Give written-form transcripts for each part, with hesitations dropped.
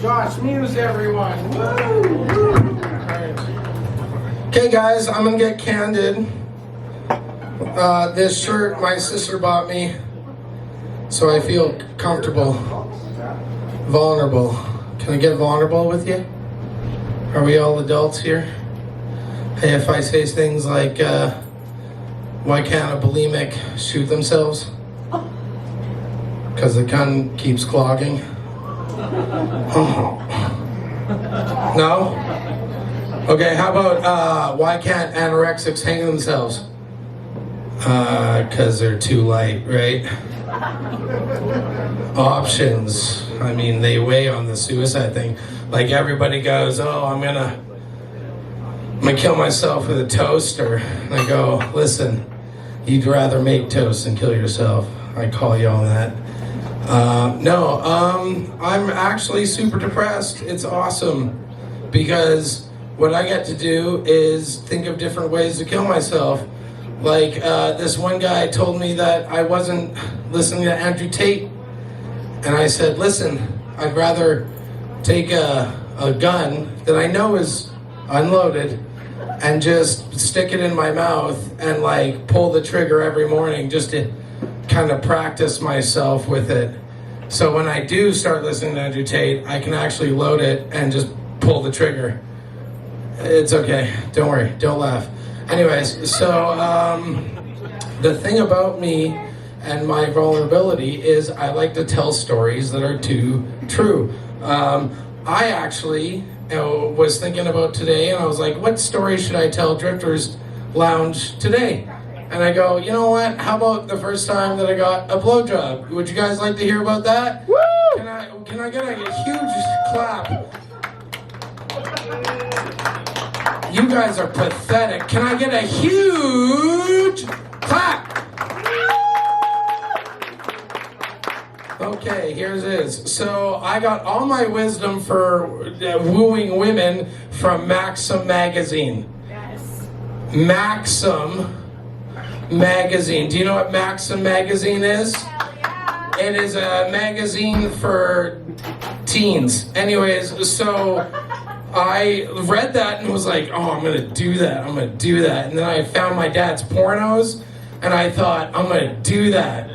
Josh Muse, everyone. Woo! Okay, guys, I'm gonna get candid. This shirt my sister bought me, so I feel comfortable, vulnerable. Can I get vulnerable with you? Are we all adults here? Hey, if I say things like, why can't a bulimic shoot themselves? Because the gun keeps clogging. Oh. No? Okay, how about, why can't anorexics hang themselves? Because they're too light, right? Options. I mean, they weigh on the suicide thing. Like everybody goes, oh, I'm gonna kill myself with a toaster. And I go, listen, you'd rather make toast than kill yourself. I call you on that. No, I'm actually super depressed. It's awesome because what I get to do is think of different ways to kill myself. Like, this one guy told me that I wasn't listening to Andrew Tate. And I said, listen, I'd rather take a gun that I know is unloaded and just stick it in my mouth and like pull the trigger every morning just to kind of practice myself with it. So when I do start listening to Andrew Tate, I can actually load it and just pull the trigger. It's okay, don't worry, don't laugh. Anyways, so the thing about me and my vulnerability is I like to tell stories that are too true. I actually was thinking about today and I was like, what story should I tell Drifters Lounge today? And I go, you know what, how about the first time that I got a blowjob? Would you guys like to hear about that? Woo! Can I get a huge clap? You guys are pathetic. Can I get a huge clap? Okay, here's this. So I got all my wisdom for wooing women from Maxim magazine. Yes. Maxim magazine. Do you know what Maxim magazine is? Hell yeah. It is a magazine for teens. Anyways, so I read that and was like, oh, I'm gonna do that. And then I found my dad's pornos and I thought, I'm gonna do that.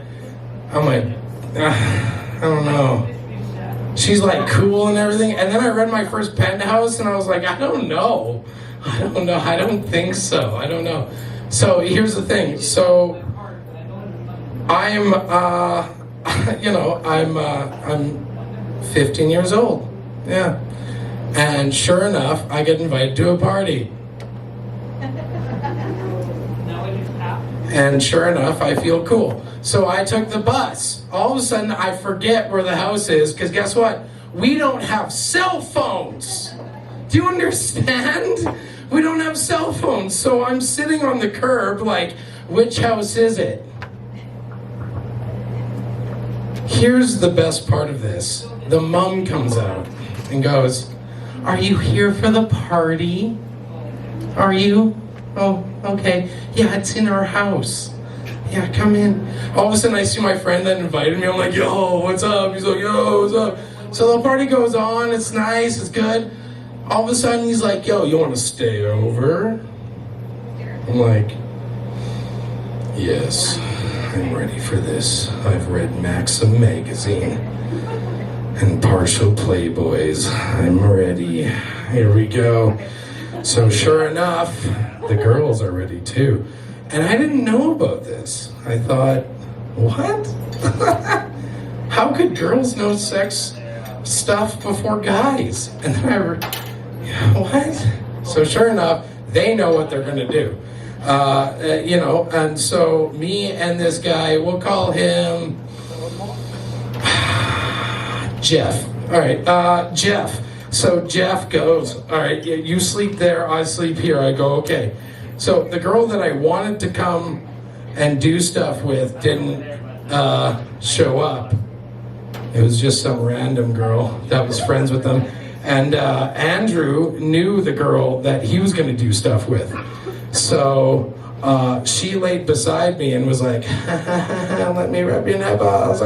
I don't know. She's like cool and everything. And then I read my first Penthouse and I was like, I don't know. I don't think so. I don't know. So here's the thing. So I'm, I'm 15 years old. Yeah. And sure enough, I get invited to a party. And sure enough, I feel cool. So I took the bus. All of a sudden, I forget where the house is, because guess what? We don't have cell phones. Do you understand? We don't have cell phones. So I'm sitting on the curb like, which house is it? Here's the best part of this. The mom comes out and goes, are you here for the party? Are you? Oh, okay. Yeah, it's in our house. Yeah, come in. All of a sudden I see my friend that invited me. I'm like, yo, what's up? He's like, yo, what's up? So the party goes on. It's nice. It's good. All of a sudden he's like, yo, you want to stay over? I'm like, yes, I'm ready for this. I've read Maxim magazine and partial Playboys. I'm ready. Here we go. So sure enough, the girls are ready too. And I didn't know about this. I thought, what? How could girls know sex stuff before guys? And then what? So sure enough, they know what they're gonna do. And so me and this guy, we'll call him Jeff. All right, Jeff. So Jeff goes, all right, you sleep there, I sleep here. I go, okay. So the girl that I wanted to come and do stuff with didn't show up. It was just some random girl that was friends with them. And Andrew knew the girl that he was gonna do stuff with. So she laid beside me and was like, let me rub your nipple. I was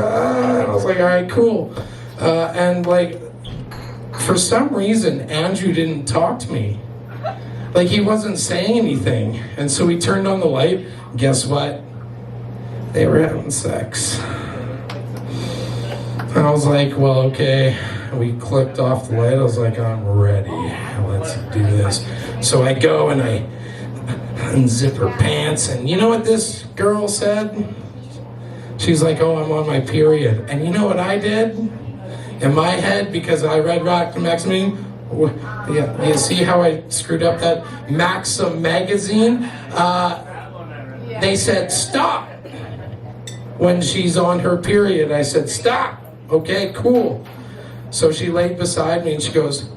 like, all right, cool. And like, For some reason, Andrew didn't talk to me. Like, he wasn't saying anything. And so we turned on the light. Guess what? They were having sex. And I was like, well, okay. We clicked off the light. I was like, I'm ready. Let's do this. So I go and I unzip her pants. And you know what this girl said? She's like, oh, I'm on my period. And you know what I did? In my head, because I read Rock Maximum, yeah, you see how I screwed up that Maxim magazine? They said, stop. When she's on her period, I said, stop. Okay, cool. So she laid beside me and she goes,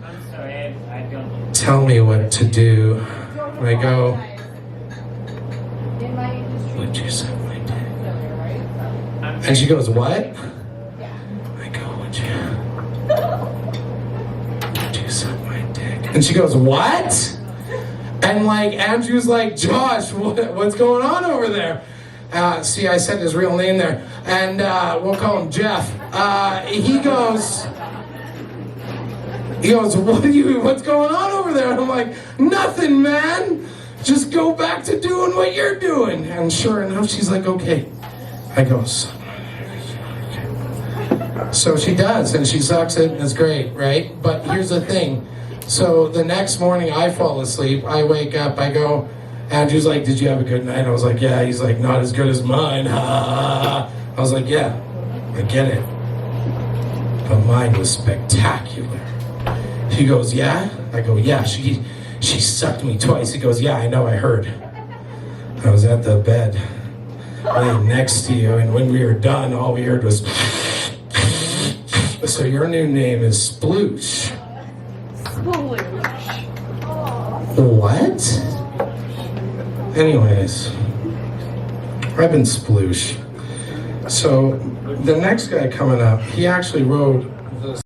tell me what to do. And I go, would you suck my dick? And she goes, what? I go, would you suck my dick? And she goes, what? And like, Andrew's like, Josh, what's going on over there? See, I said his real name there. And we'll call him Jeff. He goes, what's going on over there? And I'm like, nothing, man. Just go back to doing what you're doing. And sure enough, she's like, okay. I go, so she does, and she sucks it, and it's great, right? But here's the thing. So the next morning, I fall asleep. I wake up. I go, Andrew's like, did you have a good night? I was like, yeah. He's like, not as good as mine. I was like, yeah, I get it. But mine was spectacular. He goes, yeah? I go, yeah, she sucked me twice. He goes, yeah, I know, I heard. I was at the bed, laying next to you, and when we were done, all we heard was, so your new name is Sploosh. Sploosh. What? Anyways, I've been Sploosh. So the next guy coming up, he actually wrote